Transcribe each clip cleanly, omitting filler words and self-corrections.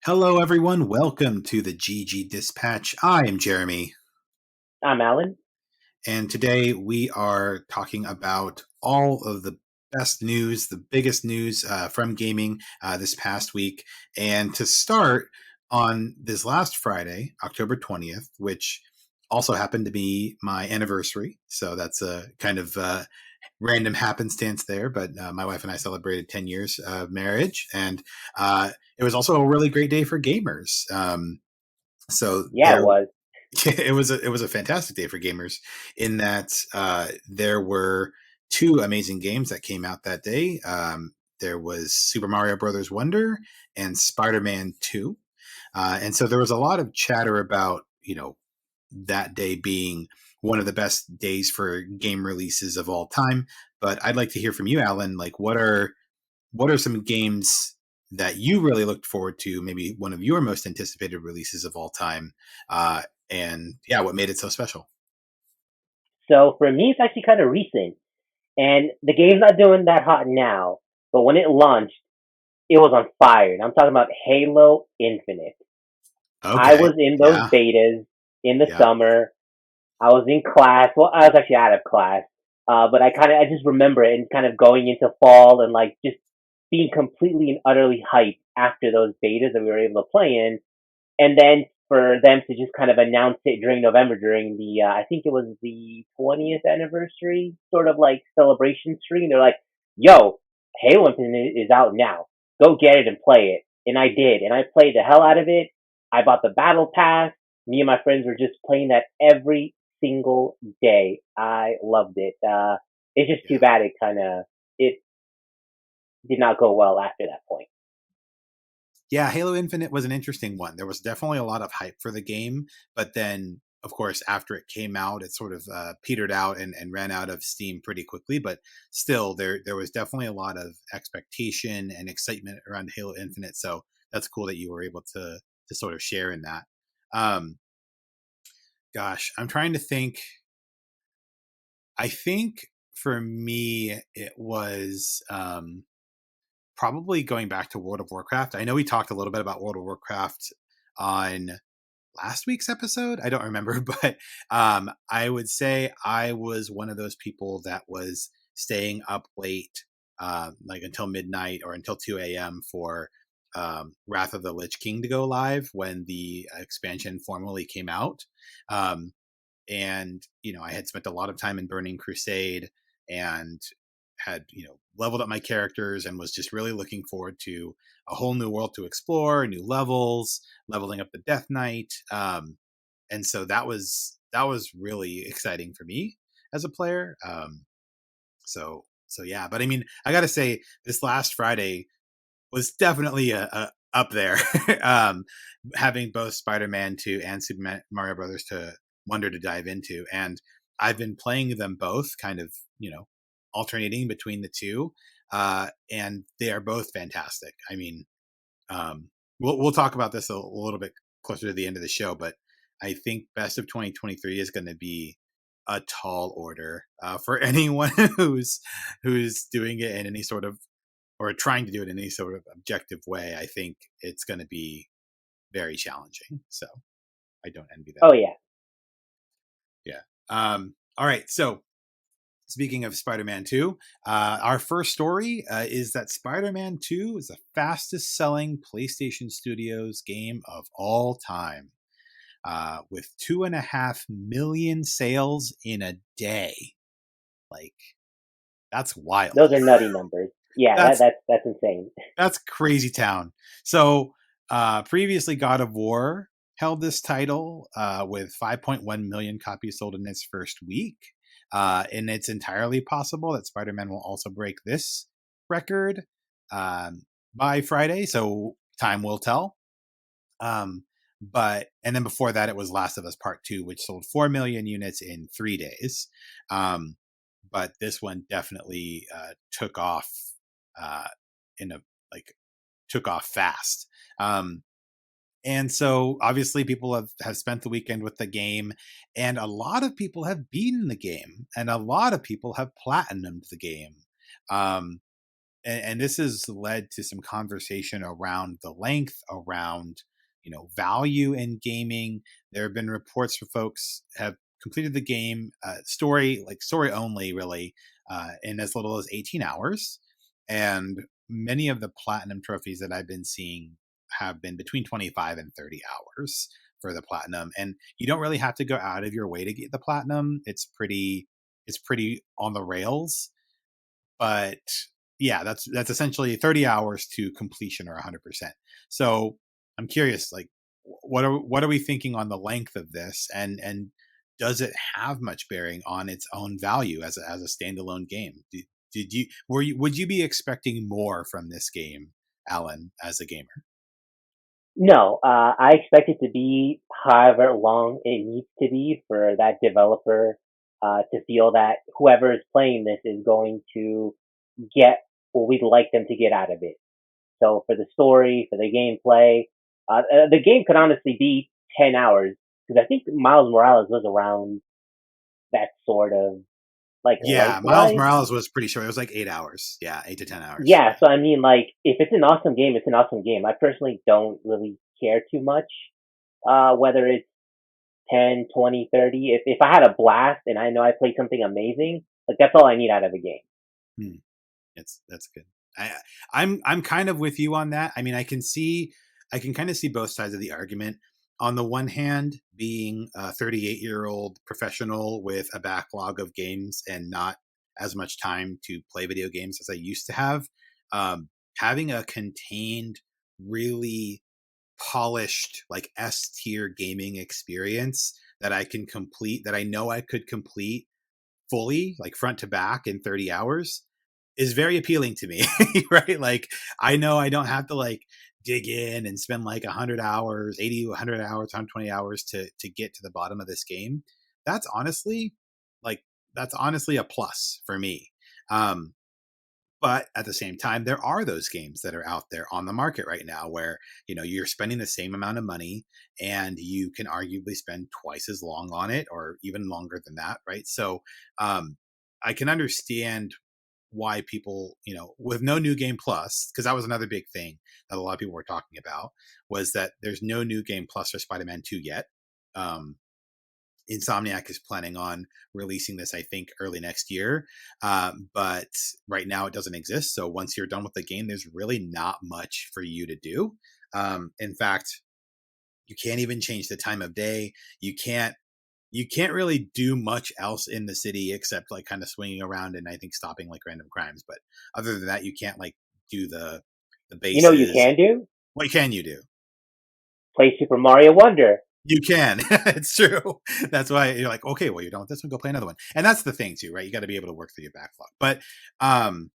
Hello, everyone. Welcome to the GG Dispatch. I am Jeremy. I'm Alan. And today we are talking about all of the best news, the biggest news from gaming this past week. And to start on this last Friday, October 20th, which also happened to be my anniversary. So that's a kind of random happenstance there, but my wife and I celebrated 10 years of marriage, and it was also a really great day for gamers. It was. It was a fantastic day for gamers in that there were two amazing games that came out that day. There was Super Mario Brothers Wonder and Spider-Man 2. And so there was a lot of chatter about, that day being one of the best days for game releases of all time. But I'd like to hear from you, Alan. Like, what are some games that you really looked forward to? Maybe one of your most anticipated releases of all time, and what made it so special? So for me, it's actually kind of recent, and the game's not doing that hot now. But when it launched, it was on fire. And I'm talking about Halo Infinite. Okay. I was in those betas in the summer. I was in class. Well, I was actually out of class, but I just remember it and kind of going into fall and like just being completely and utterly hyped after those betas that we were able to play in, and then for them to just kind of announce it during November during the I think it was the 20th anniversary sort of like celebration stream. They're like, "Yo, Halo Infinite is out now. Go get it and play it." And I did, and I played the hell out of it. I bought the battle pass. Me and my friends were just playing that every single day. I loved it. It's just too bad it did not go well after that point. Yeah, Halo Infinite was an interesting one. There was definitely a lot of hype for the game, but then, of course, after it came out, it sort of petered out and ran out of steam pretty quickly. But still, there was definitely a lot of expectation and excitement around Halo Infinite. So that's cool that you were able to sort of share in that. Gosh, I'm trying to think. I think for me, it was probably going back to World of Warcraft. I know we talked a little bit about World of Warcraft on last week's episode. I don't remember, but I would say I was one of those people that was staying up late, like until midnight or until 2 a.m. for Wrath of the Lich King to go live when the expansion formally came out. And, I had spent a lot of time in Burning Crusade and had, leveled up my characters and was just really looking forward to a whole new world to explore, new levels, leveling up the Death Knight. And so that was really exciting for me as a player. So yeah, but I mean, I got to say this last Friday was definitely up there. Having both Spider-Man 2 and Super Mario Brothers to Wonder to dive into. And I've been playing them both kind of, alternating between the two. And they are both fantastic. I mean, we'll talk about this a little bit closer to the end of the show, but I think Best of 2023 is going to be a tall order for anyone who's doing it in any sort of, or trying to do it in any sort of objective way. I think it's going to be very challenging. So I don't envy that. Oh yeah. Yeah. All right. So speaking of Spider-Man 2, our first story is that Spider-Man 2 is the fastest selling PlayStation Studios game of all time, with 2.5 million sales in a day. Like, that's wild. Those are nutty numbers. Yeah, that's insane. That's crazy town. So previously God of War held this title with 5.1 million copies sold in its first week. And it's entirely possible that Spider-Man will also break this record by Friday. So time will tell. And then before that, it was Last of Us Part 2, which sold 4 million units in 3 days. but this one definitely took off uh, in a like took off fast. And so obviously people have spent the weekend with the game, and a lot of people have beaten the game, and a lot of people have platinumed the game. Um, and this has led to some conversation around the length, around value in gaming. There have been reports for folks have completed the game story only, really, in as little as 18 hours, and many of the platinum trophies that I've been seeing have been between 25 and 30 hours for the platinum, and you don't really have to go out of your way to get the platinum. It's pretty on the rails, but yeah, that's essentially 30 hours to completion or 100%. So I'm curious, like, what are we thinking on the length of this, and does it have much bearing on its own value as a standalone game? Would you be expecting more from this game, Alan, as a gamer? No, I expect it to be however long it needs to be for that developer to feel that whoever is playing this is going to get what we'd like them to get out of it. So for the story, for the gameplay, the game could honestly be 10 hours because I think Miles Morales was around that sort of like Yeah, Miles lengthwise. Morales was pretty short. It was like 8 hours. Yeah, 8 to 10 hours. Yeah, Yeah. so I mean, like, if it's an awesome game, it's an awesome game. I personally don't really care too much whether it's 10, 20, 30. If I had a blast and I know I played something amazing, like that's all I need out of a game. Hmm. That's good. I I'm kind of with you on that. I mean, I can kind of see both sides of the argument. On the one hand, being a 38-year-old professional with a backlog of games and not as much time to play video games as I used to have, having a contained, really polished, like S tier gaming experience that I can complete, that I know I could complete fully, like front to back in 30 hours, is very appealing to me. Right, like I know I don't have to like dig in and spend like 100 hours, 80, 100 hours, 120 hours to get to the bottom of this game. That's honestly like that's honestly a plus for me. um but at the same time, there are those games that are out there on the market right now where you're spending the same amount of money and you can arguably spend twice as long on it, or even longer than that, right? So um I can understand why people, with no new game plus, because that was another big thing that a lot of people were talking about, was that there's no new game plus for Spider-Man 2 yet. um Insomniac is planning on releasing this, I think, early next year. But right now it doesn't exist. So once you're done with the game, there's really not much for you to do. In fact, you can't even change the time of day. You can't really do much else in the city except like kind of swinging around and I think stopping like random crimes. But other than that, you can't like do the You know what you bases. can do? What can you do? Play Super Mario Wonder. You can. It's true. That's why you're like, okay, well, you're done with this one, go play another one. And that's the thing too, right? You got to be able to work through your backlog. Um,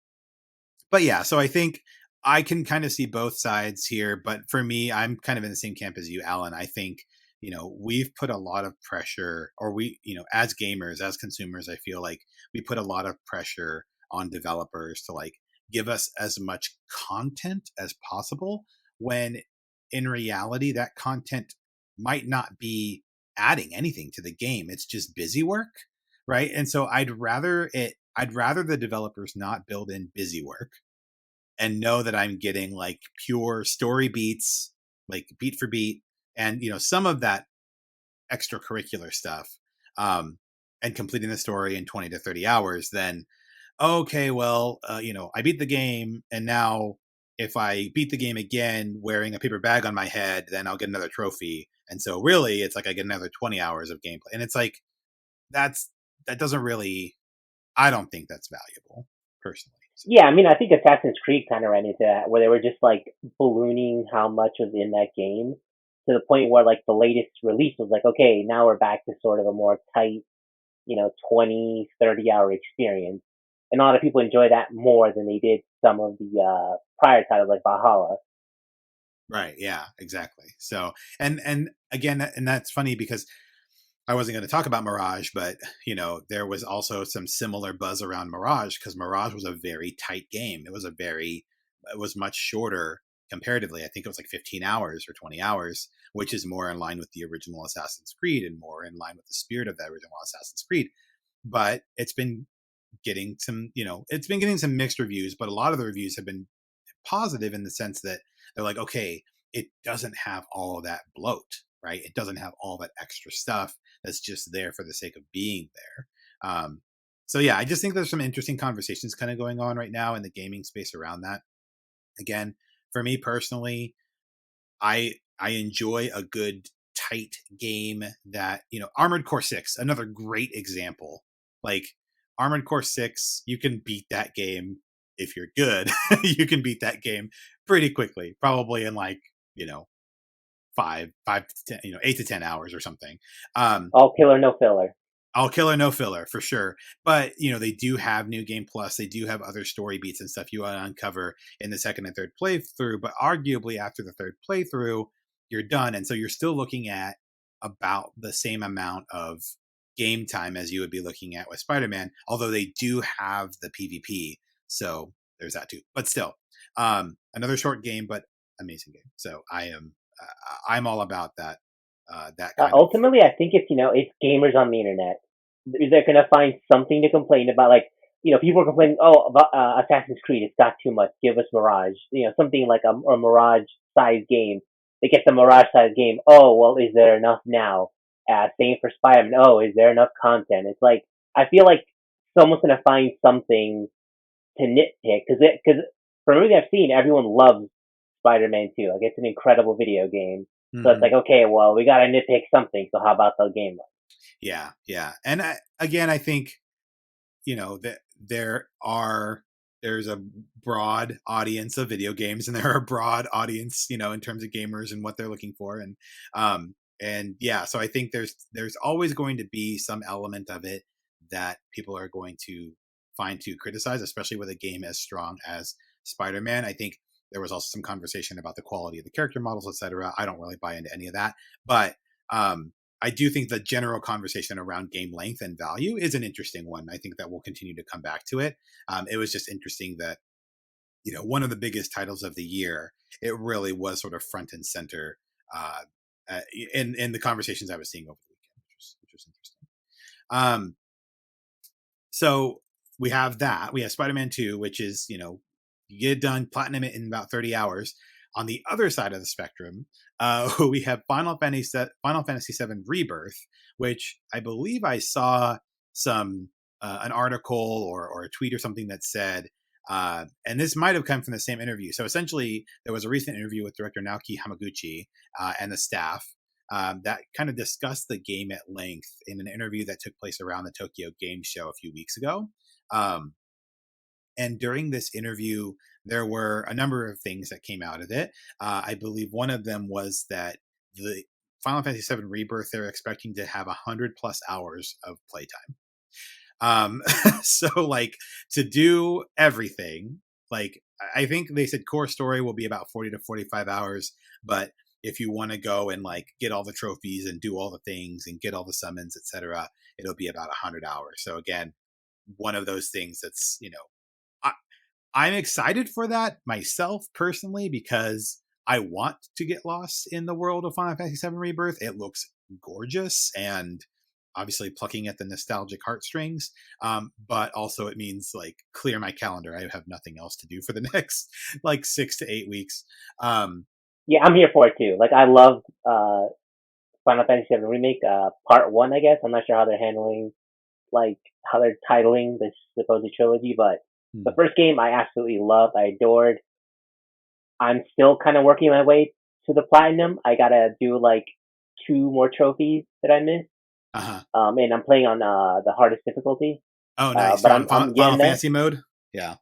but yeah, so I think I can kind of see both sides here. But for me, I'm kind of in the same camp as you, Alan. I think, we've put a lot of pressure, or as gamers, as consumers, I feel like we put a lot of pressure on developers to like give us as much content as possible, when in reality, that content might not be adding anything to the game. It's just busy work, right? And so I'd rather the developers not build in busy work and know that I'm getting like pure story beats, like beat for beat, and some of that extracurricular stuff, um, and completing the story in 20 to 30 hours. Then okay, well, I beat the game, and now if I beat the game again wearing a paper bag on my head, then I'll get another trophy. And so really, it's like I get another 20 hours of gameplay, and it's like that's that doesn't really. I don't think that's valuable personally. So. Yeah, I mean, I think Assassin's Creed kind of ran into that, where they were just like ballooning how much was in that game to the point where like the latest release was like, okay, now we're back to sort of a more tight, 20, 30 hour experience. And a lot of people enjoy that more than they did some of the prior titles like Valhalla. Right. Yeah. Exactly. So, and again, and that's funny because I wasn't going to talk about Mirage, but there was also some similar buzz around Mirage because Mirage was a very tight game. It was much shorter comparatively. I think it was like 15 hours or 20 hours, which is more in line with the original Assassin's Creed and more in line with the spirit of the original Assassin's Creed. But it's been getting some mixed reviews, but a lot of the reviews have been positive in the sense that they're like, okay, it doesn't have all that bloat, right? It doesn't have all that extra stuff that's just there for the sake of being there. So yeah, I just think there's some interesting conversations kind of going on right now in the gaming space around that. Again, for me personally, I enjoy a good tight game that, Armored Core 6, another great example. Like Armored Core 6, you can beat that game if you're good. You can beat that game pretty quickly, probably in like, you know, 5 to 10, 8 to 10 hours or something. All killer, no filler. All killer, no filler for sure. But they do have New Game Plus. They do have other story beats and stuff you want to uncover in the second and third playthrough. But arguably, after the third playthrough, you're done, and so you're still looking at about the same amount of game time as you would be looking at with Spider-Man. Although they do have the PvP, so there's that too. But still, another short game, but amazing game. So I'm all about that. That kind of Ultimately, I think it's gamers on the internet. They're gonna find something to complain about. Like, people are complaining, oh, about, Assassin's Creed, it's got too much. Give us Mirage. Something like a Mirage sized game. They get the Mirage sized game. Oh, well, is there enough now? Same for Spider-Man. Oh, is there enough content? It's like I feel like someone's gonna find something to nitpick because from everything I've seen, everyone loves Spider-Man 2. Like, it's an incredible video game. So it's Mhm. like, okay, well, we gotta nitpick something. So how about the game? Yeah, yeah. And again, I think that there's a broad audience of video games, and there are a broad audience, in terms of gamers and what they're looking for, and yeah. So I think there's always going to be some element of it that people are going to find to criticize, especially with a game as strong as Spider-Man. I think there was also some conversation about the quality of the character models, etc. I don't really buy into any of that, but um, I do think the general conversation around game length and value is an interesting one. I think that we'll continue to come back to it. It was just interesting that one of the biggest titles of the year, it really was sort of front and center uh, in the conversations I was seeing over the weekend, which was interesting. Um, so we have that. We have Spider-Man 2, which is, you get it done, platinum it in about 30 hours. On the other side of the spectrum, we have Final Fantasy 7 Rebirth, which I believe I saw some an article or a tweet or something that said, and this might have come from the same interview. So essentially, there was a recent interview with director Naoki Hamaguchi and the staff that kind of discussed the game at length in an interview that took place around the Tokyo Game Show a few weeks ago. And during this interview, there were a number of things that came out of it. I believe one of them was that the Final Fantasy VII Rebirth, they're expecting to have 100+ hours of playtime. So like to do everything, like I think they said core story will be about 40 to 45 hours, but if you want to go and like get all the trophies and do all the things and get all the summons, etc., it'll be about 100 hours. So again, one of those things that's, I, I'm excited for that myself personally because I want to get lost in the world of Final Fantasy VII Rebirth. It looks gorgeous and obviously plucking at the nostalgic heartstrings. But also it means like clear my calendar. I have nothing else to do for the next like 6 to 8 weeks. Um, Yeah, I'm here for it too. Like, I love Final Fantasy VII Remake, Part One. I guess I'm not sure how they're handling, like, how they're titling this supposed trilogy, but the hmm, first game I absolutely loved. I adored. I'm still kind of working my way to the platinum. I gotta do like two more trophies that I missed. uh-huh. And I'm playing on the hardest difficulty. Oh, nice. But You're on I'm Final getting there. Fantasy mode. Yeah.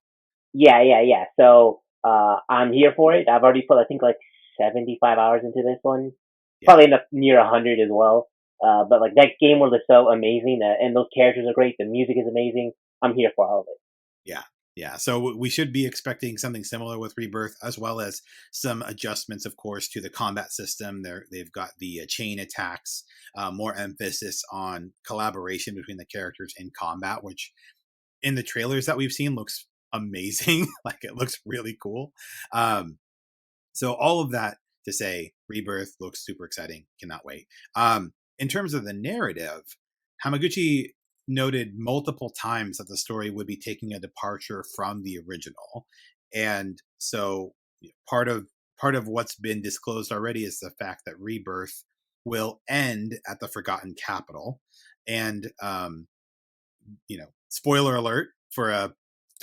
Yeah, yeah, yeah. So I'm here for it. I've already put I think like 75 hours into this one. Yeah. Probably end up near 100 as well. But like that game world is so amazing, and those characters are great. The music is amazing. I'm here for all of it. Yeah. Yeah, so we should be expecting something similar with Rebirth, as well as some adjustments, of course, to the combat system. They've got the chain attacks, more emphasis on collaboration between the characters in combat, which in the trailers that we've seen looks amazing. Like it looks really cool. Um, so all of that to say, Rebirth looks super exciting. Cannot wait. In terms of the narrative, Hamaguchi noted multiple times that the story would be taking a departure from the original, and so part of what's been disclosed already is the fact that Rebirth will end at the Forgotten Capital, and spoiler alert for a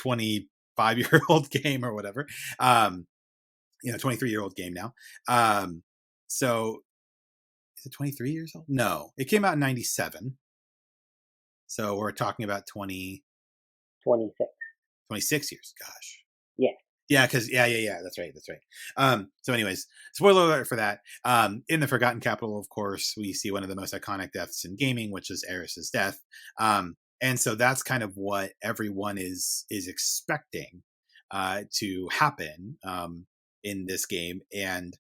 25-year-old game or whatever. 23-year-old game now. So is it 23 years old? No, it came out in 97. So we're talking about 26. 26 years. Gosh. Yeah. Yeah, because yeah. That's right. So, anyways, spoiler alert for that. In the Forgotten Capital, of course, we see one of the most iconic deaths in gaming, which is Eris's death. And so that's kind of what everyone is expecting to happen in this game. And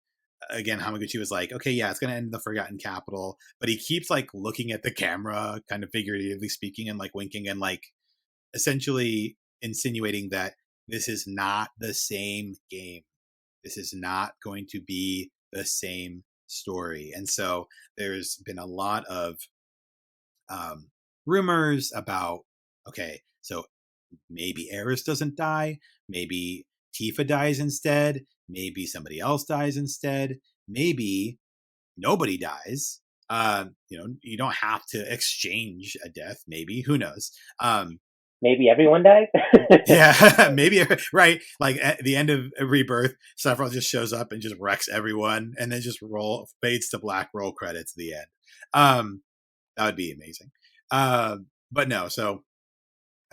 again, Hamaguchi was like, okay, yeah, it's going to end in the Forgotten Capital, but he keeps like looking at the camera, kind of figuratively speaking, and like winking and like essentially insinuating that this is not the same game. This is not going to be the same story. And so there's been a lot of rumors about, okay, so maybe Eris doesn't die, maybe Tifa dies instead, maybe somebody else dies instead, maybe nobody dies. You don't have to exchange a death, maybe, who knows. Maybe everyone dies. Yeah, maybe right. Like at the end of Rebirth, Sephiroth just shows up and just wrecks everyone, and then just fades to black, roll credits at the end. That would be amazing. But no, so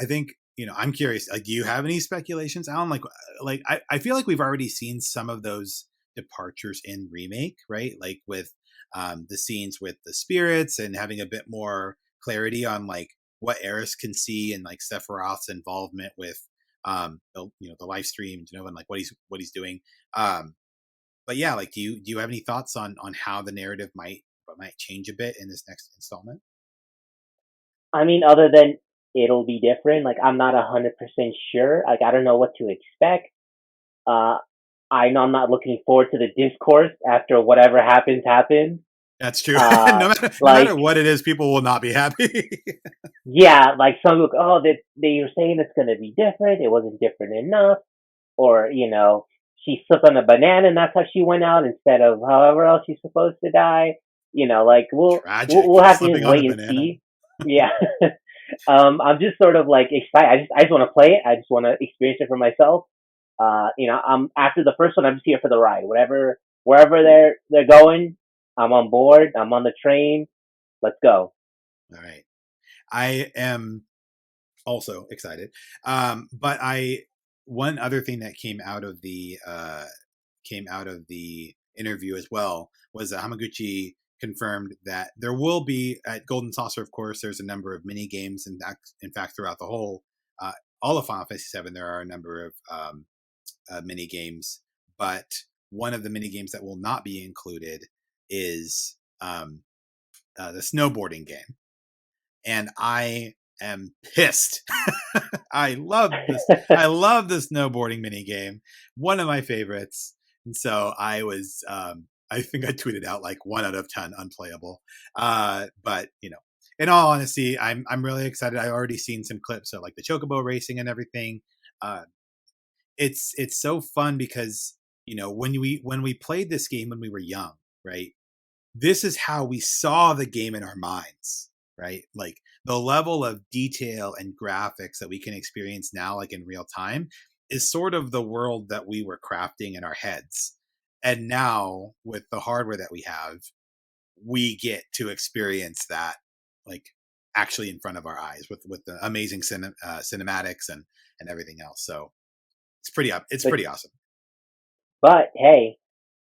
I think I'm curious. Like, do you have any speculations, Alan? I feel like we've already seen some of those departures in remake, right? Like with the scenes with the spirits and having a bit more clarity on like what Eris can see and like Sephiroth's involvement with the live streams, and like what he's doing. But yeah, like do you have any thoughts on how the narrative might change a bit in this next installment? I mean, other than it'll be different. Like, I'm not 100% sure. Like, I don't know what to expect. Uh, I know I'm not looking forward to the discourse after whatever happens. That's true. Uh, No like, matter what it is, people will not be happy. yeah, like some look, oh, they were saying it's gonna be different. It wasn't different enough, or she slipped on a banana and that's how she went out instead of however else she's supposed to die. Like Tragic. we'll have to just Slipping on a wait and banana. see. Yeah. I'm just sort of like excited. I just want to play it. I just want to experience it for myself. I'm after the first one. I'm just here for the ride. Wherever they're going, I'm on board. I'm on the train. Let's go. All right. I am also excited. But one other thing that came out of the interview as well was that Hamaguchi confirmed that there will be at Golden Saucer, of course, there's a number of mini games, and in fact throughout the whole all of Final Fantasy VII, there are a number of mini games, but one of the mini games that will not be included is the snowboarding game, and I am pissed. I love this. I love the snowboarding mini game. One of my favorites. And so I was. I think I tweeted out like 1 out of 10 unplayable. But in all honesty, I'm really excited. I've already seen some clips of like the chocobo racing and everything. Uh, it's so fun because when we played this game when we were young, right? This is how we saw the game in our minds, right? Like the level of detail and graphics that we can experience now, like in real time, is sort of the world that we were crafting in our heads. And now with the hardware that we have, we get to experience that like actually in front of our eyes with the amazing cinematics and everything else. So it's but pretty awesome. but hey,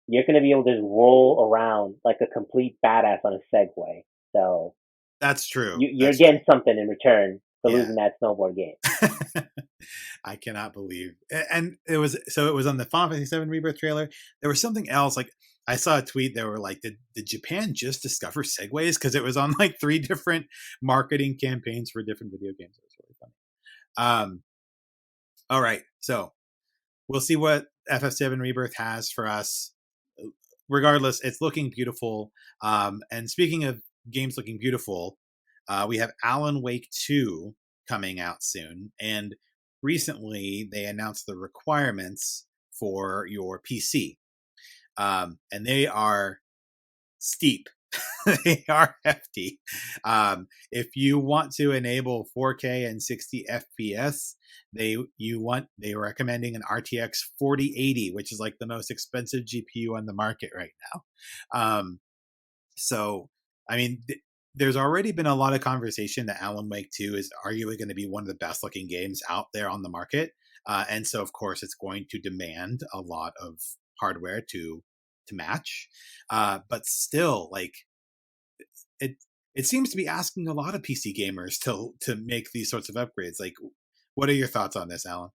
you're gonna be able to just roll around like a complete badass on a Segway. So That's true. you're That's true. getting something in return. for Yeah. losing that snowboard game. I cannot believe, and it was on the Final Fantasy 7 Rebirth trailer. There was something else, like I saw a tweet. They were like, did Japan just discover segways? Because it was on like 3 different marketing campaigns for different video games. It was really funny. All right, so we'll see what FF7 Rebirth has for us. Regardless, it's looking beautiful. And speaking of games looking beautiful, we have Alan Wake 2 coming out soon. And recently they announced the requirements for your PC. And they are steep. They are hefty. If you want to enable 4K and 60 FPS, they are recommending an RTX 4080, which is like the most expensive GPU on the market right now. So, I mean, there's already been a lot of conversation that Alan Wake 2 is arguably going to be one of the best looking games out there on the market. And so, of course, it's going to demand a lot of hardware to match. But still, like, it it seems to be asking a lot of PC gamers to make these sorts of upgrades. Like, what are your thoughts on this, Alan?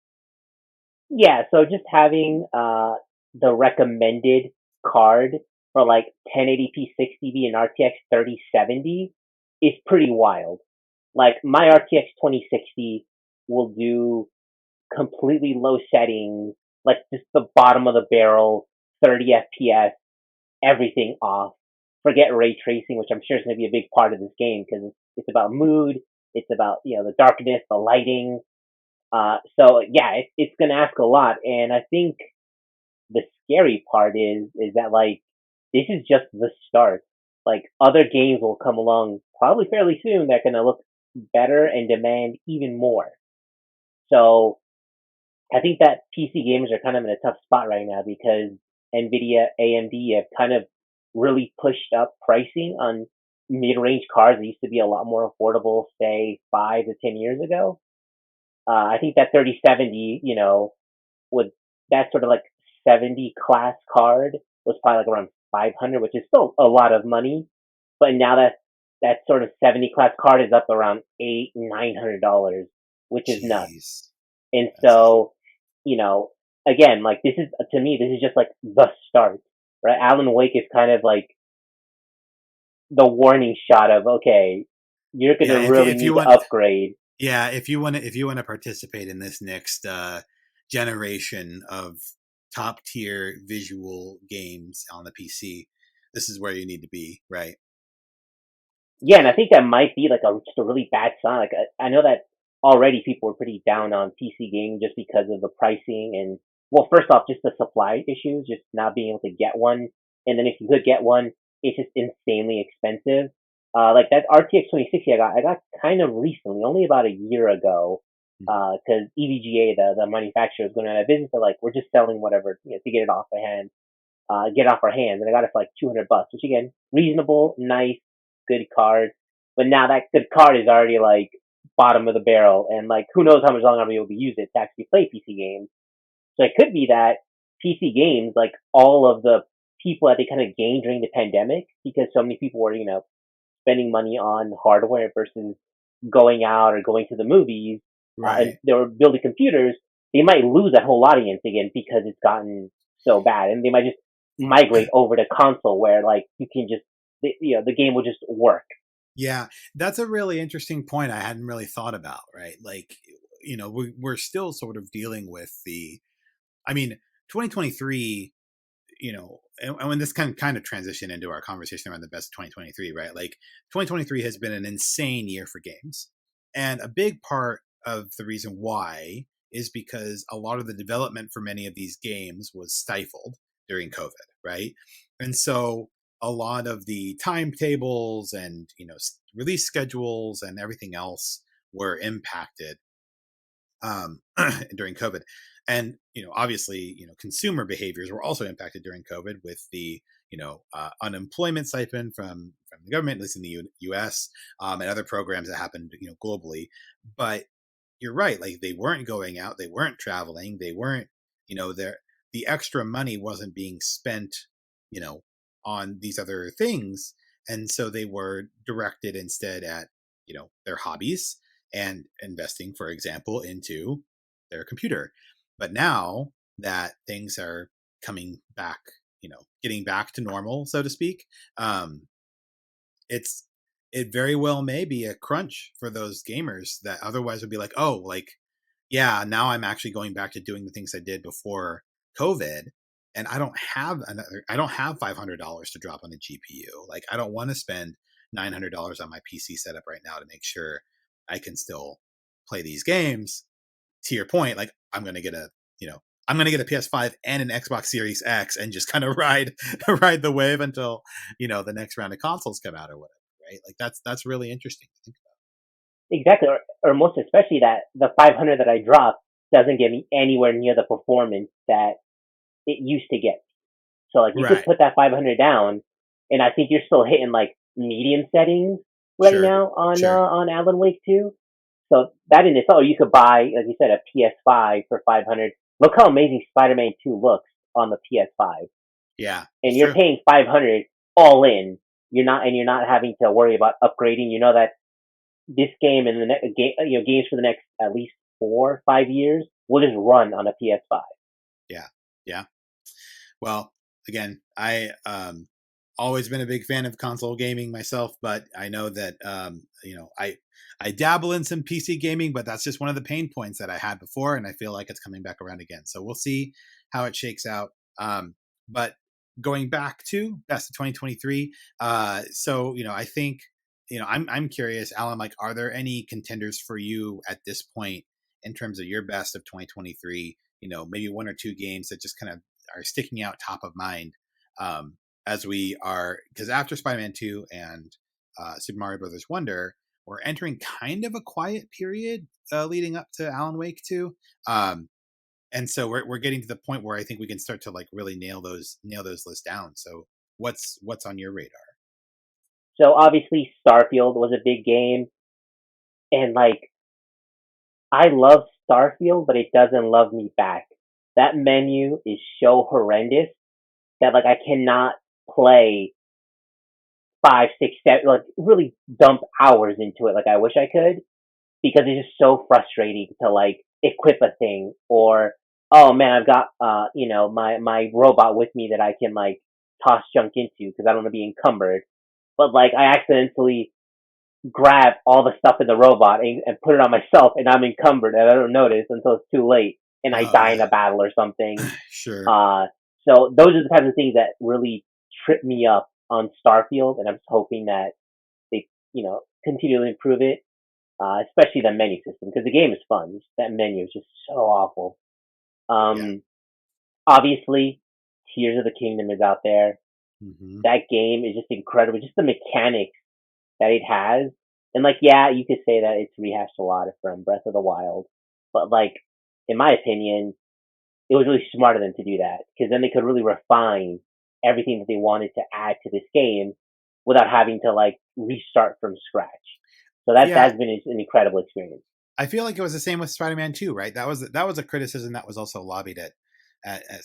Yeah, so just having the recommended card for like 1080p 60B and RTX 3070 is pretty wild. Like my RTX 2060 will do completely low settings, like just the bottom of the barrel, 30 FPS, everything off. Forget ray tracing, which I'm sure is going to be a big part of this game because it's about mood, it's about the darkness, the lighting. So yeah, it's going to ask a lot, and I think the scary part is that like this is just the start. Like other games will come along probably fairly soon that are going to look better and demand even more. So I think that PC gamers are kind of in a tough spot right now because Nvidia, AMD have kind of really pushed up pricing on mid-range cards that used to be a lot more affordable, say 5 to 10 years ago. I think that 3070, with that sort of like 70 class card was probably like around 500, which is still a lot of money. But now that sort of 70 class card is up around $800, $900, which is nuts. Jeez, And that's so, you know, again, like this is to me, this is just like the start, right? Alan Wake is kind of like the warning shot of okay, you're gonna yeah. really If you need to want, upgrade. yeah, if you want to participate in this next generation of top tier visual games on the PC, this is where you need to be, right? Yeah, and I think that might be like just a really bad sign. Like I know that already people were pretty down on PC gaming just because of the pricing and well, first off, just the supply issues, just not being able to get one, and then if you could get one, it's just insanely expensive. Like that RTX 2060 I got kind of recently, only about a year ago, Mhm. because EVGA, the manufacturer, is going out of business. So like we're just selling whatever to get it off the hand, get off our hands, and I got it for like $200, which again, reasonable, nice, good card. But now that good card is already like bottom of the barrel, and like who knows how much longer I'll be able to use it to actually play PC games. So it could be that PC games, like all of the people that they kind of gained during the pandemic, because so many people were spending money on hardware versus going out or going to the movies, and Right. they were building computers. They might lose that whole audience again because it's gotten so bad, and they might just migrate over to console where like you can just the game will just work. Yeah, that's a really interesting point I hadn't really thought about, right? Like, we're still sort of dealing with I mean, 2023, and when this kind of transition into our conversation around the best of 2023, right? Like, 2023 has been an insane year for games. And a big part of the reason why is because a lot of the development for many of these games was stifled during COVID, right? And so a lot of the timetables and, release schedules and everything else were impacted during COVID. And obviously, consumer behaviors were also impacted during COVID with the unemployment stipend from the government, at least in the U.S. And other programs that happened globally. But you're right, like they weren't going out, they weren't traveling, they weren't there. The extra money wasn't being spent you know on these other things, and so they were directed instead at their hobbies. and investing, for example, into their computer. But now that things are coming back, getting back to normal, so to speak, um, it's it very well may be a crunch for those gamers that otherwise would be like, oh, like, yeah, now I'm actually going back to doing the things I did before COVID, and I don't have $500 to drop on the GPU. Like, I don't want to spend $900 on my PC setup right now to make sure I can still play these games. To your point, like, I'm going to get a PS5 and an Xbox Series X and just kind of ride the wave until, the next round of consoles come out or whatever, right? Like, that's really interesting to think Exactly, or most especially that the 500 that I dropped doesn't get me anywhere near the performance that it used to get. So like about. you could Right. put that 500 down, and I think you're still hitting like medium settings right Sure. now Sure. on Alan Wake 2. So that in itself, you could buy, like you said, a PS5 for 500. Look how amazing Spider-Man 2 looks on the PS5, Yeah, and it's you're true. paying 500 all in. You're not having to worry about upgrading. You know that this game and the next game, games for the next at least 4 or 5 years will just run on a PS5. Yeah. Yeah. Well, again, I always been a big fan of console gaming myself, but I know that I dabble in some PC gaming, but that's just one of the pain points that I had before, and I feel like it's coming back around again. So we'll see how it shakes out. But going back to best of 2023, so I think I'm curious, Alan. Like, are there any contenders for you at this point in terms of your best of 2023? Maybe one or two games that just kind of are sticking out top of mind, as we are, because after Spider-Man 2 and Super Mario Brothers Wonder, we're entering kind of a quiet period leading up to Alan Wake 2. And so we're getting to the point where I think we can start to like really nail those lists down. So what's on your radar? So obviously Starfield was a big game, and like I love Starfield, but it doesn't love me back. That menu is so horrendous that like I cannot play 5, 6, 7, like really dump hours into it like I wish I could, because it's just so frustrating to like equip a thing, or oh man, I've got my robot with me that I can like toss junk into because I don't want to be encumbered, but like I accidentally grab all the stuff in the robot and put it on myself, and I'm encumbered, and I don't notice until it's too late, and I Oh die in yeah. a battle or something. Sure. Uh, so those are the types of things that really trip me up on Starfield, and I'm just hoping that they, continually improve it, especially the menu system, because the game is fun. Just that menu is just so awful. Yeah. Um, Obviously, Tears of the Kingdom is out there. Hmm. That game is just incredible. Just the mechanics that it has. And like, yeah, you could say that it's rehashed a lot from Breath of the Wild, but like, in my opinion, it was really smart of them to do that, because then they could really refine everything that they wanted to add to this game without having to like restart from scratch. So Yeah, that's been an incredible experience. I feel like it was the same with Spider-Man 2, right? That was a criticism that was also lobbied at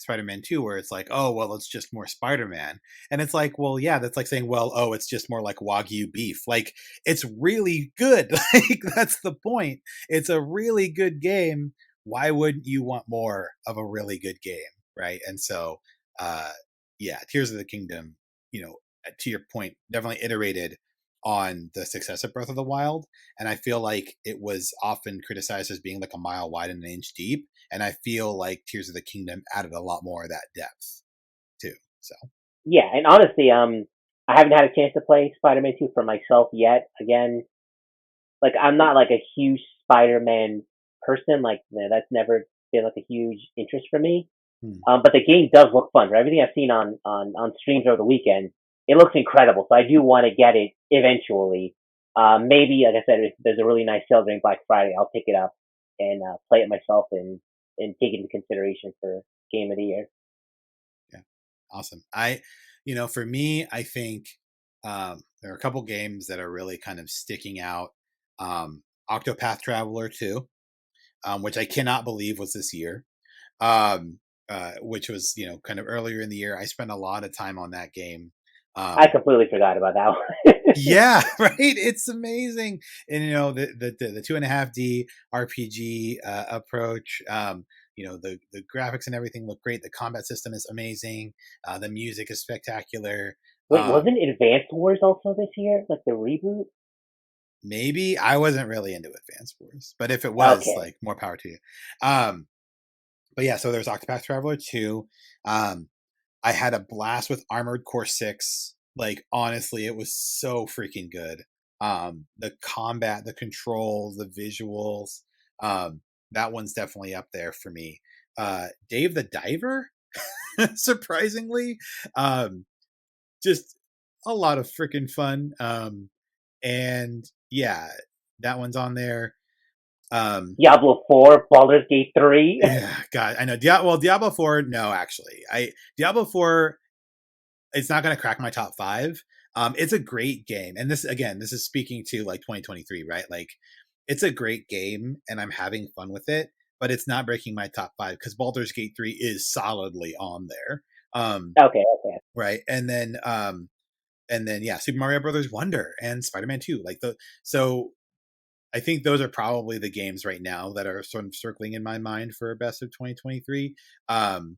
Spider-Man 2, where it's like, oh, well, it's just more Spider-Man. And it's like, well, yeah, that's like saying, well, oh, it's just more like Wagyu beef. Like, it's really good. Like, that's the point. It's a really good game. Why wouldn't you want more of a really good game, right? And so, uh, yeah, Tears of the Kingdom, to your point, definitely iterated on the success of Breath of the Wild, and I feel like it was often criticized as being like a mile wide and an inch deep. And I feel like Tears of the Kingdom added a lot more of that depth too. So Yeah, and honestly, I haven't had a chance to play Spider-Man 2 for myself yet. Again, like I'm not like a huge Spider-Man person. Like that's never been like a huge interest for me. hmm. But the game does look fun. For everything I've seen on streams over the weekend, it looks incredible. So I do want to get it eventually. Maybe, like I said, if there's a really nice sale during Black Friday, I'll pick it up and play it myself and take it into consideration for Game of the Year. Yeah, awesome. For me, I think there are a couple games that are really kind of sticking out. Octopath Traveler 2, which I cannot believe was this year. Which was kind of earlier in the year. I spent a lot of time on that game I Um, completely forgot about that one. yeah, right. It's amazing, and the 2.5D RPG approach. The graphics and everything look great. The combat system is amazing. The music is spectacular. Wait, Um, wasn't Advanced Wars also this year? Like the reboot? Maybe I wasn't really into Advance Wars, but if it was, Okay. like, more power to you. Um, but yeah, so there's Octopath Traveler 2. Um, I had a blast with Armored Core 6. Like, honestly, it was so freaking good. The combat, the controls, the visuals. Um, that one's definitely up there for me. Dave the Diver, surprisingly. Um, just a lot of freaking fun. And yeah, that one's on there. Um, Diablo 4, Baldur's Gate 3. yeah, God, I know. Diablo 4, no, actually, Diablo 4, it's not going to crack my top five. It's a great game, and this is speaking to like 2023, right? Like, it's a great game, and I'm having fun with it, but it's not breaking my top five because Baldur's Gate 3 is solidly on there. Okay, okay. Right, and then yeah, Super Mario Brothers Wonder and Spider-Man 2, like the so I think those are probably the games right now that are sort of circling in my mind for best of 2023. Um,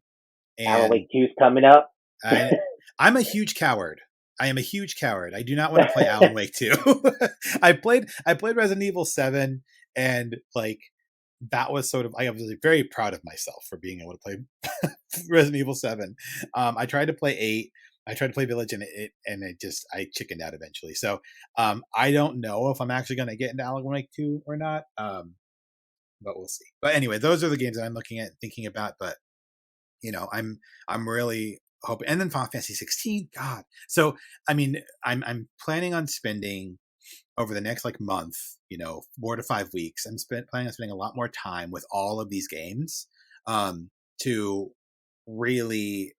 Alan and Wake 2's coming up. I, I'm a huge coward. I am a huge coward. I do not want to play Alan Wake 2. I played Resident Evil 7, and like that was sort of, I was very proud of myself for being able to play Resident Evil 7. I tried to play 8. I tried to play Village, and I chickened out eventually. So I don't know if I'm actually going to get into Alan Wake 2 or not. But we'll see. But anyway, those are the games that I'm looking at, thinking about. But I'm really hoping. And then Final Fantasy 16. God. So I mean, I'm planning on spending over the next like month, 4 to 5 weeks. Planning on spending a lot more time with all of these games, to really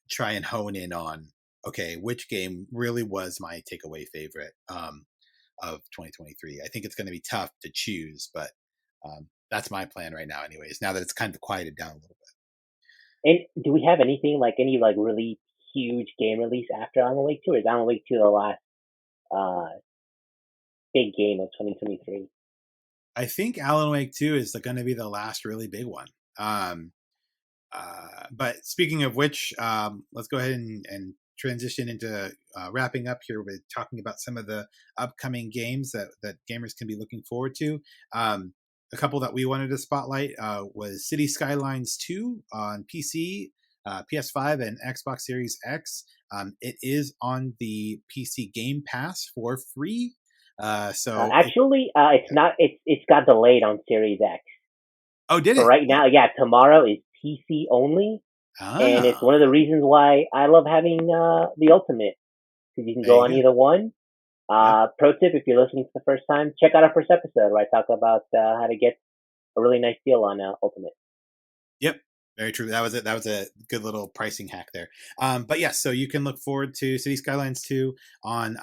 try and hone in on, okay, which game really was my takeaway favorite, of 2023. I think it's going to be tough to choose, but that's my plan right now, anyways. Now that it's kind of quieted down a little bit. And do we have anything like any like really huge game release after Alan Wake 2? Or is Alan Wake 2 the last uh big game of 2023? I think Alan Wake 2 is going to be the last really big one. Um, but speaking of which, let's go ahead and transition into wrapping up here with talking about some of the upcoming games that gamers can be looking forward to. A couple that we wanted to spotlight was City Skylines 2 on PC, PS5, and Xbox Series X. It is on the PC Game Pass for free. Actually, it's not. It's got delayed on Series X. Oh, did For it? right now, yeah, tomorrow is PC only, and it's Ah, one of the reasons why I love having the Ultimate, because you can there go you on go. either one. Yep. Pro tip: if you're listening for the first time, check out our first episode where I talk about how to get a really nice deal on Ultimate. Yep. Very true. That was a good little pricing hack there. But yes, so you can look forward to City Skylines 2 on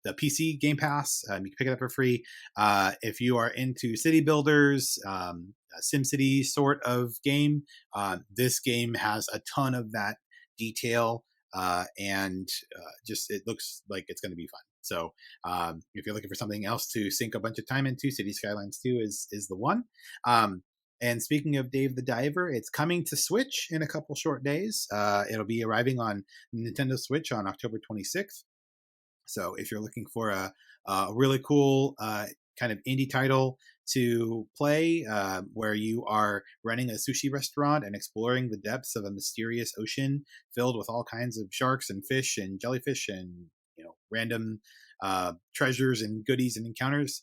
the PC Game Pass. You can pick it up for free. If you are into city builders, a SimCity sort of game, this game has a ton of that detail, and just it looks like it's going to be fun. So if you're looking for something else to sink a bunch of time into, City Skylines 2 is the one. And speaking of Dave the Diver, it's coming to Switch in a couple short days. It'll be arriving on Nintendo Switch on October 26th. So if you're looking for a really cool kind of indie title to play, where you are running a sushi restaurant and exploring the depths of a mysterious ocean filled with all kinds of sharks and fish and jellyfish and random treasures and goodies and encounters,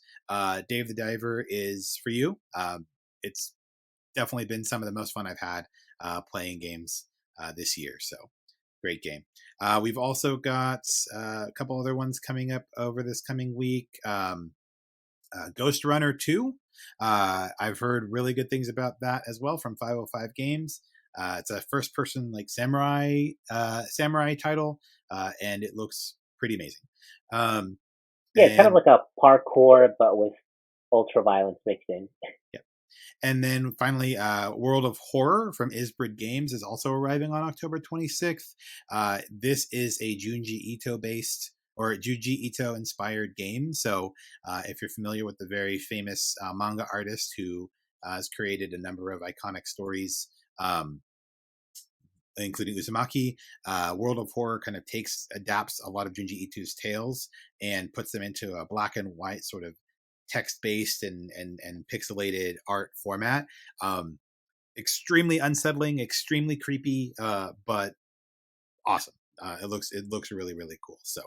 Dave the Diver is for you. It's definitely been some of the most fun I've had playing games this year. So great game. We've also got a couple other ones coming up over this coming week. Ghost Runner 2. I've heard really good things about that as well from 505 Games. It's a first person like samurai title, and it looks pretty amazing. Um, Yeah, it's kind of and like a parkour, but with ultra violence mixed in. yeah, And then finally, World of Horror from Isbrid Games is also arriving on October 26th. This is a Junji Ito based or Junji Ito inspired game. So if you're familiar with the very famous manga artist who has created a number of iconic stories, including Uzumaki, World of Horror kind of adapts a lot of Junji Ito's tales and puts them into a black and white sort of text-based and pixelated art format. Extremely unsettling, extremely creepy, but awesome. It looks really really cool. So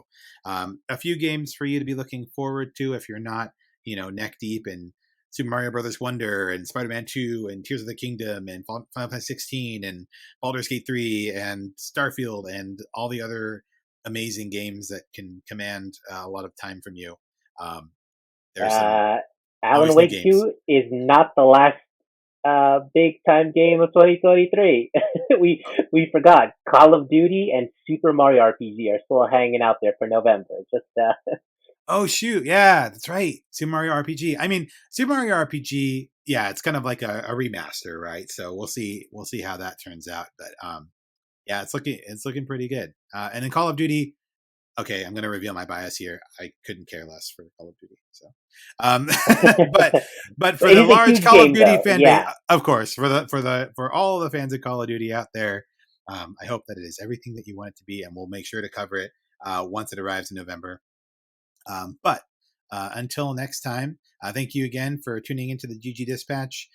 a few games for you to be looking forward to if you're not neck deep in Super Mario Brothers Wonder and Spider-Man 2 and Tears of the Kingdom and Final Fantasy 16 and Baldur's Gate 3 and Starfield and all the other amazing games that can command a lot of time from you. Um, there's some Uh, Alan always new Wake games. 2 is not the last big time game of 2023. we forgot Call of Duty and Super Mario RPG are still hanging out there for November. Just Oh shoot, yeah, that's right. Super Mario RPG. I mean, Super Mario RPG, yeah, it's kind of like a remaster, right? So we'll see how that turns out. But yeah, it's looking pretty good. And then Call of Duty, okay, I'm gonna reveal my bias here. I couldn't care less for Call of Duty. So um but for it the is a large huge Call of game Duty though. fan base, Yeah, of course, for all the fans of Call of Duty out there, I hope that it is everything that you want it to be, and we'll make sure to cover it once it arrives in November. But until next time, thank you again for tuning into the GG Dispatch.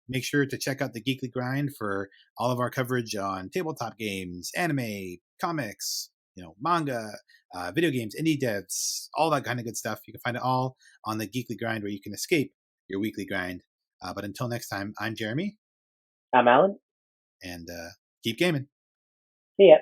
Make sure to check out the Geekly Grind for all of our coverage on tabletop games, anime, comics, manga, video games, indie devs, all that kind of good stuff. You can find it all on the Geekly Grind, where you can escape your weekly grind. But until next time, I'm Jeremy, I'm Alan. and keep gaming. See ya.